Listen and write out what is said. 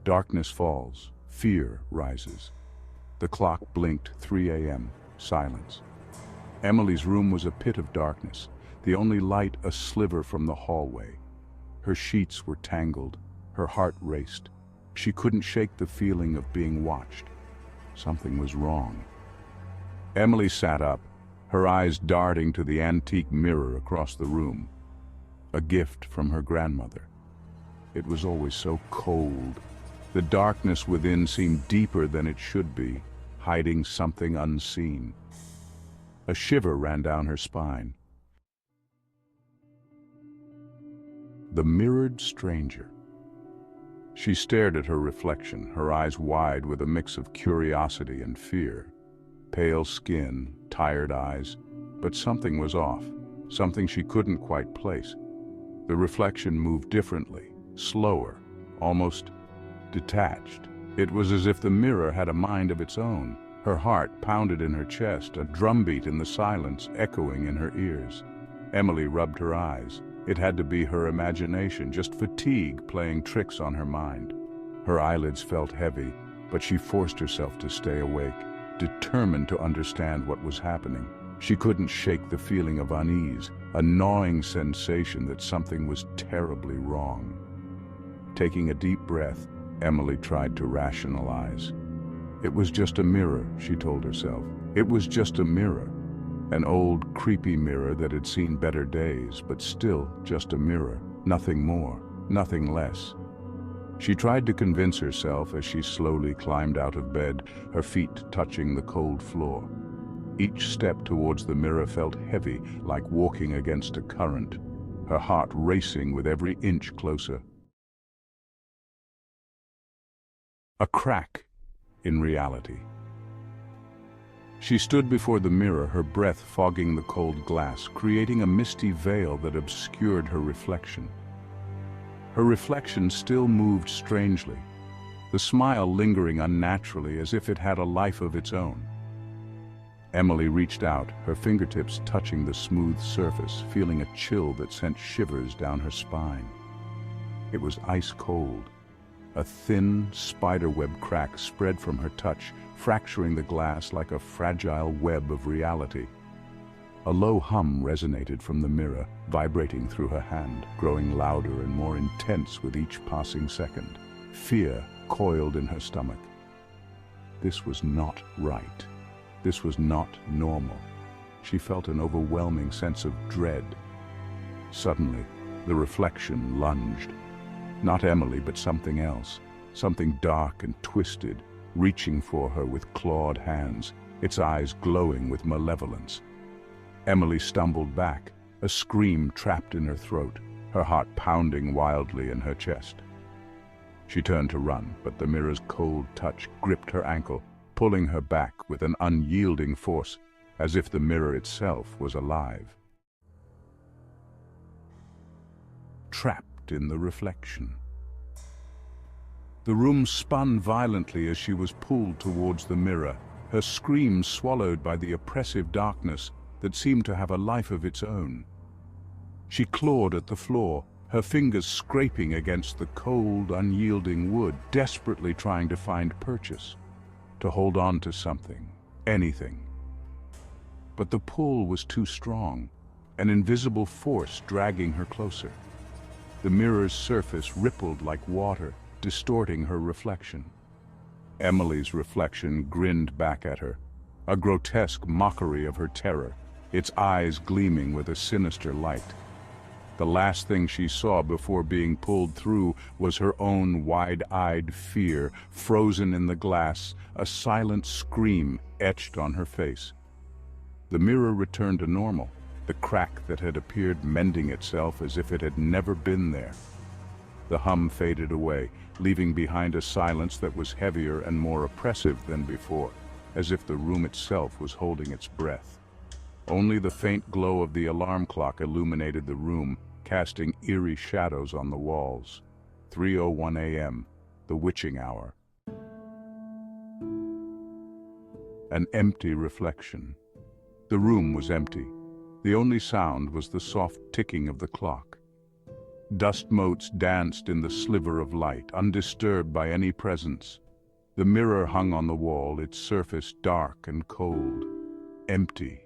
Darkness falls. Fear rises. The clock blinked 3 a.m. Silence. Emily's room was a pit of darkness, the only light a sliver from the hallway. Her sheets were tangled. Her heart raced. She couldn't shake the feeling of being watched. Something was wrong. Emily sat up, her eyes darting to the antique mirror across the room. A gift from her grandmother. It was always so cold. The darkness within seemed deeper than it should be, hiding something unseen. A shiver ran down her spine. The mirrored stranger. She stared at her reflection, her eyes wide with a mix of curiosity and fear. Pale skin, tired eyes, but something was off, something she couldn't quite place. The reflection moved differently, slower, almost detached. It was as if the mirror had a mind of its own. Her heart pounded in her chest, a drumbeat in the silence echoing in her ears. Emily rubbed her eyes. It had to be her imagination, just fatigue playing tricks on her mind. Her eyelids felt heavy, but she forced herself to stay awake, determined to understand what was happening. She couldn't shake the feeling of unease, a gnawing sensation that something was terribly wrong. Taking a deep breath, Emily tried to rationalize. It was just a mirror, she told herself. It was just a mirror. An old, creepy mirror that had seen better days, but still just a mirror. Nothing more, nothing less. She tried to convince herself as she slowly climbed out of bed, her feet touching the cold floor. Each step towards the mirror felt heavy, like walking against a current, her heart racing with every inch closer. A crack in reality. She stood before the mirror, her breath fogging the cold glass, creating a misty veil that obscured her reflection. Her reflection still moved strangely, the smile lingering unnaturally as if it had a life of its own. Emily reached out, her fingertips touching the smooth surface, feeling a chill that sent shivers down her spine. It was ice cold. A thin, spiderweb crack spread from her touch, fracturing the glass like a fragile web of reality. A low hum resonated from the mirror, vibrating through her hand, growing louder and more intense with each passing second. Fear coiled in her stomach. This was not right. This was not normal. She felt an overwhelming sense of dread. Suddenly, the reflection lunged. Not Emily, but something else. Something dark and twisted, reaching for her with clawed hands, its eyes glowing with malevolence. Emily stumbled back, a scream trapped in her throat, her heart pounding wildly in her chest. She turned to run, but the mirror's cold touch gripped her ankle, pulling her back with an unyielding force, as if the mirror itself was alive. Trapped in the reflection. The room spun violently as she was pulled towards the mirror, her scream swallowed by the oppressive darkness that seemed to have a life of its own. She clawed at the floor, her fingers scraping against the cold, unyielding wood, desperately trying to find purchase, to hold on to something, anything. But the pull was too strong, an invisible force dragging her closer. The mirror's surface rippled like water, distorting her reflection. Emily's reflection grinned back at her, a grotesque mockery of her terror, its eyes gleaming with a sinister light. The last thing she saw before being pulled through was her own wide-eyed fear, frozen in the glass, a silent scream etched on her face. The mirror returned to normal, the crack that had appeared mending itself as if it had never been there. The hum faded away, leaving behind a silence that was heavier and more oppressive than before, as if the room itself was holding its breath. Only the faint glow of the alarm clock illuminated the room, casting eerie shadows on the walls. 3:01 a.m., the witching hour. An empty reflection. The room was empty. The only sound was the soft ticking of the clock. Dust motes danced in the sliver of light, undisturbed by any presence. The mirror hung on the wall, its surface dark and cold, empty.